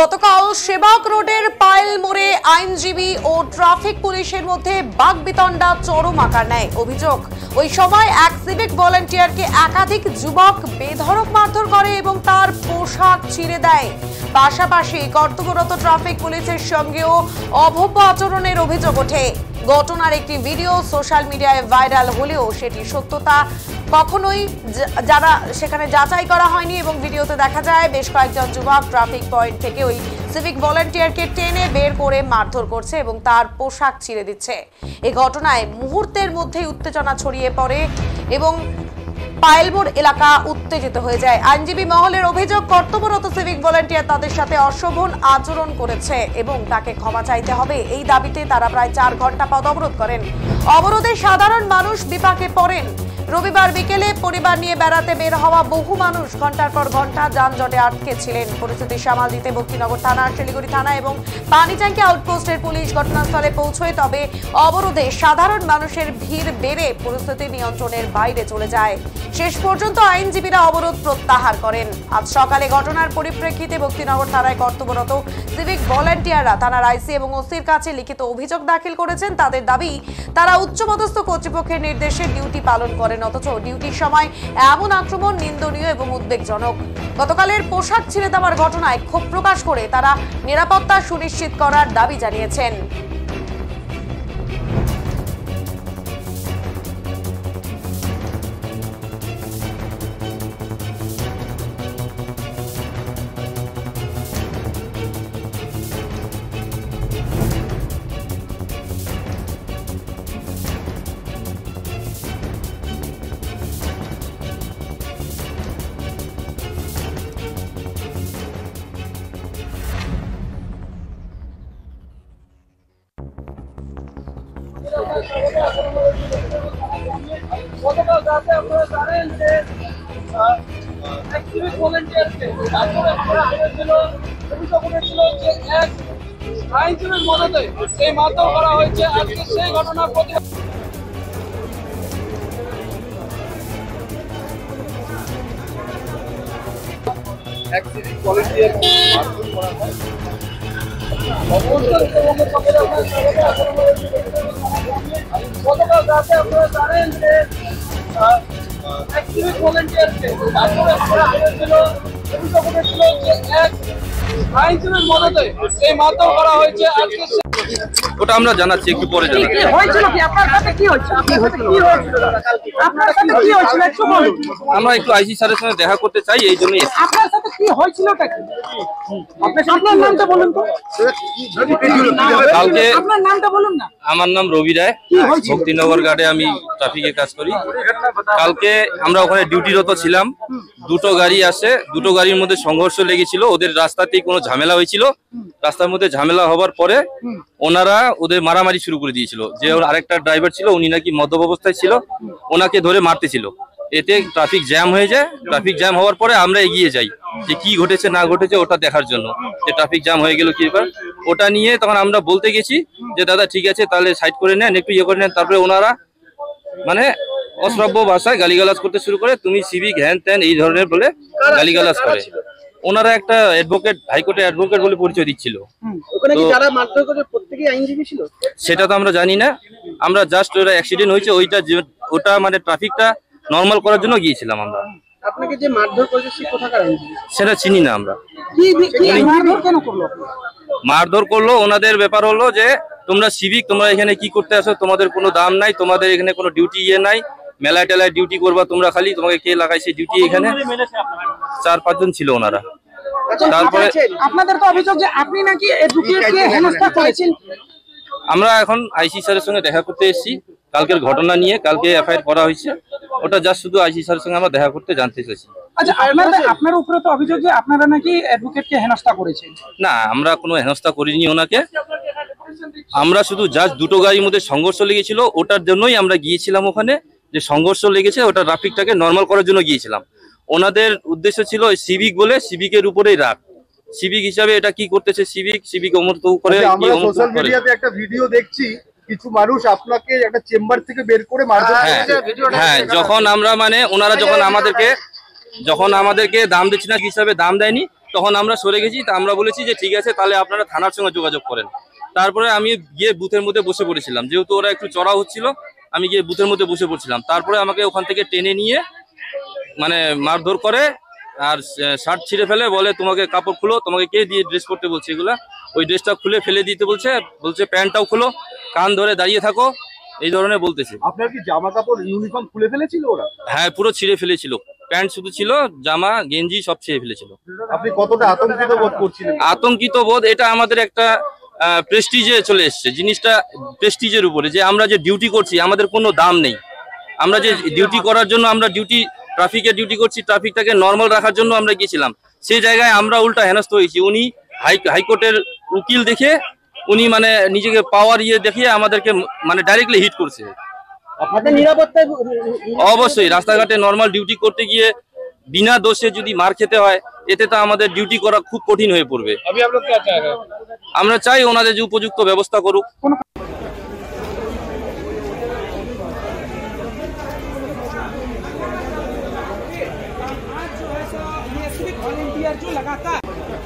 গতকাল সেবক রোডের পাইল মোড়ে আইনজীবী ও ট্রাফিক পুলিশের মধ্যে বাকবিতণ্ডা চরম আকার নেয়। অভিযোগ, ওই সময় এক সিভিক ভলান্টিয়ারকে একাধিক যুবক বেধড়ক মারধর করে এবং তার পোশাক ছিঁড়ে দেয়। পাশাপাশি কর্তব্যরত ট্রাফিক পুলিশের সঙ্গেও অভব্য আচরণের অভিযোগ ওঠে। ঘটনার একটি ভিডিও সোশ্যাল মিডিয়ায় ভাইরাল হলেও সেটি সত্যতা কখনোই সেখানে যাচাই করা হয়নি এবং ভিডিওতে দেখা যায় বেশ কয়েকজন যুবক ট্রাফিক পয়েন্ট থেকে ওই সিভিক ভলান্টিয়ারকে টেনে বের করে মারধর করছে এবং তার পোশাক ছিঁড়ে দিচ্ছে। এই ঘটনায় মুহূর্তের মধ্যেই উত্তেজনা ছড়িয়ে পড়ে এবং পাইলমোড় এলাকা উত্তেজিত হয়ে যায়। আইনজীবী মহলের অভিযোগ, কর্তব্যরত সিভিক ভলান্টিয়ার তাদের সাথে অশোভন আচরণ করেছে এবং তাকে ক্ষমা চাইতে হবে। এই দাবিতে তারা প্রায় 4 ঘন্টা পথ অবরোধ করেন। অবরোধে সাধারণ মানুষ বিপাকে পড়েন। রবিবার বিকেলে পরিবার নিয়ে বেড়াতে বের হওয়া বহু মানুষ ঘন্টার পর ঘন্টা যানজটে আটকে ছিলেন। পরিস্থিতি সামাল দিতে বক্তিনগর থানা, শিলিগুড়ি থানা এবং পানিট্যাঙ্কি আউটপোস্টের পুলিশ ঘটনাস্থলে পৌঁছয়। তবে অবরোধে সাধারণ মানুষের ভিড় বেড়ে পরিস্থিতি নিয়ন্ত্রণের বাইরে চলে যায়। শেষ পর্যন্ত আইনজীবীরা অবরোধ প্রত্যাহার করেন। আজ সকালে ঘটনার পরিপ্রেক্ষিতে বক্তিনগর থানায় কর্তব্যরত সিভিক ভলান্টিয়াররা থানার আইসি এবং ওসির কাছে লিখিত অভিযোগ দাখিল করেছেন। তাদের দাবি, তারা উচ্চপদস্থ কর্তৃপক্ষের নির্দেশে ডিউটি পালন করেন, অথচ ডিউটির সময় এমন আক্রমণ নিন্দনীয় এবং উদ্বেগজনক। গতকালের পোশাক ছিঁড়ে দেওয়ার ঘটনায় ক্ষোভ প্রকাশ করে তারা নিরাপত্তা সুনিশ্চিত করার দাবি জানিয়েছেন। গতকাল রাতে আপনারা জানেন যে সিভিক ভলান্টিয়ারকে অভিযোগ উঠেছিল যে এক আইনজীবীর মদতে সেই মারধর করা হয়েছে। আজকে সেই ঘটনার প্রতিবাদ এক সিভিক ভলান্টিয়ার মারধর করা হয়। গতকাল রাতে আপনারা জানেন যে এক সিভিক ভলান্টিয়ারকে অভিযোগ উঠেছিল যে এক আইনজীবীর মদতে সেই মারধর করা হয়েছে। আজকে ওটা আমরা জানাচ্ছি, একটু পরে জানাচ্ছি। আমরা একটু আইসি স্যারের সঙ্গে দেখা করতে চাই, এই জন্যই। আপনার সাথে কি হয়েছিল? আপনার নামটা বলুন তো। কালকে আপনার নামটা বলুন না। আমার নাম রবি রায়, ভক্তিনগর গার্ডে আমি ট্রাফিকে কাজ করি। কালকে আমরা ওখানে ডিউটিরত ছিলাম। দুটো গাড়ি আসে, দুটো গাড়ির মধ্যে সংঘর্ষ লেগেছিল। ওদের রাস্তাতেই কোনো ঝামেলা হয়েছিল। রাস্তার মধ্যে ঝামেলা হবার পরে ওনারা ওদের মারামারি শুরু করে দিয়েছিল। যে আরেকটা ড্রাইভার ছিল, উনি নাকি মদ্যপ অবস্থায় ছিল, ওনাকে ধরে মারতেছিল। এতে ট্রাফিক জ্যাম হয়ে যায়। ট্রাফিক জ্যাম হওয়ার পরে আমরা এগিয়ে যাই যে কি ঘটেছে না ঘটেছে ওটা দেখার জন্য, যে ট্রাফিক জ্যাম হয়ে গেল কি ব্যাপার। ওটা নিয়ে তখন আমরা বলতে গেছি যে দাদা ঠিক আছে, তাহলে সাইড করে নেন, একটু ইয়ে করে নেন। তারপরে ওনারা মানে অশ্রাব্য ভাষায় গালিগালাজ করতে শুরু করে, তুমি সিভিক হ্যান ত্যান এই ধরনের বলে গালিগালাজ করে। ওনারা একটা অ্যাডভোকেট, হাইকোর্টের অ্যাডভোকেট বলে পরিচয় দিচ্ছিল। সেটা তো আমরা জানি না। আমরা জাস্ট ওরা অ্যাক্সিডেন্ট হয়েছে ওটা মানে ট্রাফিকটা নর্মাল করার জন্য গিয়েছিলাম আমরা। আপনাকে যে মারধর করেছে সে কোথাকার আইনজীবী সেটা চিনি না আমরা। মারধর কেন করলো? মারধর করলো, ওনাদের ব্যাপার হলো যে তোমরা সিভিক, তোমরা এখানে কি করতে আসো, তোমাদের কোনো দাম নাই, তোমাদের এখানে কোনো ডিউটি নাই, মেলায় টেলায় ডিউটি করবা তোমরা, খালি তোমাকে কে লাগাইছে ডিউটি। এখানে 4-5 জন ছিল ওনারা। তারপরে আপনাদের তো অভিযোগ যে আপনি নাকি এডভোকেটকে হেনস্থা করেছেন। আমরা এখন আইসি স্যারের সঙ্গে দেখা করতে এসেছি কালকের ঘটনা নিয়ে। কালকে এফআইআর করা হয়েছে, ওটা জাস্ট শুধু আইসি স্যারের সঙ্গে আমরা দেখা করতে জানতে চাইছি। আচ্ছা, আপনার উপরে তো অভিযোগ যে আপনারা নাকি অ্যাডভোকেটকে হেনস্থা করেছেন। না, আমরা কোনো হেনস্থা করিনি ওনাকে। আমরা শুধু জাস্ট দুটো গাড়ির মধ্যে সংঘর্ষ লেগেছিল, ওটার জন্যই আমরা গিয়েছিলাম ওখানে। যে সংঘর্ষ লেগেছে ওটা ট্রাফিকটাকে নর্মাল করার জন্য গিয়েছিলাম। ওনাদের উদ্দেশ্য ছিল সিভিক বলে, সিভিকের উপরেই রাখ, সিভিক হিসাবে এটা কি করতেছে, সিভিক অমত করে। আমরা সোশ্যাল মিডিয়াতে একটা ভিডিও দেখছি, কিছু মানুষ আপনাকে একটা চেম্বার থেকে বের করে মারধর করেছে। হ্যাঁ, যখন আমরা মানে ওনারা যখন আমাদেরকে দাম দিচ্ছি না হিসাবে দাম দেয়নি, তখন আমরা সরে গেছি। তা আমরা বলেছি যে ঠিক আছে, তাহলে আপনারা থানার সঙ্গে যোগাযোগ করেন। তারপরে আমি গিয়ে বুথের মধ্যে বসে পড়েছিলাম, যেহেতু ওরা একটু চড়া হচ্ছিল, আমি গিয়ে বুথের মধ্যে বসে পড়ছিলাম। তারপরে আমাকে ওখান থেকে টেনে নিয়ে মানে মারধর করে, আর শার্ট ছিঁড়ে ফেলে, বলে তোমাকে কাপড় খুলো, তোমাকে কে দিয়ে ড্রেস পরতে বলছে এগুলা, ওই ড্রেসটা খুলে ফেলে দিতে বলছে, প্যান্টটাও খুলো, কান ধরে দাঁড়িয়ে থাকো, এই ধরনের বলতেছে। আপনার কি জামা কাপড় ইউনিফর্ম খুলে ফেলেছিল ওরা? হ্যাঁ, পুরো ছিঁড়ে ফেলেছিল, প্যান্ট শুধু ছিল, জামা গেঞ্জি সব ছিঁড়ে ফেলেছিল। আপনি কতটা আতঙ্কিত বোধ করছিলেন? আতঙ্কিত বোধ, এটা আমাদের একটা প্রেস্টিজে চলে এসছে, জিনিসটা প্রেস্টিজের উপরে, যে আমরা যে ডিউটি করছি আমাদের কোনো দাম নেই। আমরা যে ডিউটি করার জন্য আমরা ট্রাফিকের ডিউটি করছি, ট্রাফিকটাকে নর্মাল রাখার জন্য আমরা গিয়েছিলাম, সেই জায়গায় আমরা উল্টা হেনস্থ হয়েছি। উনি হাইকোর্টের উকিল দেখে উনি মানে নিজেকে পাওয়ার দেখিয়ে আমাদেরকে মানে ডাইরেক্টলি হিট করছে। আপনাদের নিরাপত্তা অবশ্যই রাস্তাঘাটে নর্মাল ডিউটি করতে গিয়ে বিনা দোষে যদি মার খেতে হয়, এতে তো আমাদের ডিউটি করা খুব কঠিন হয়ে পড়বে। আমরা চাই ওনাদের যে উপযুক্ত ব্যবস্থা করুক। वॉलंटियर जो लगातार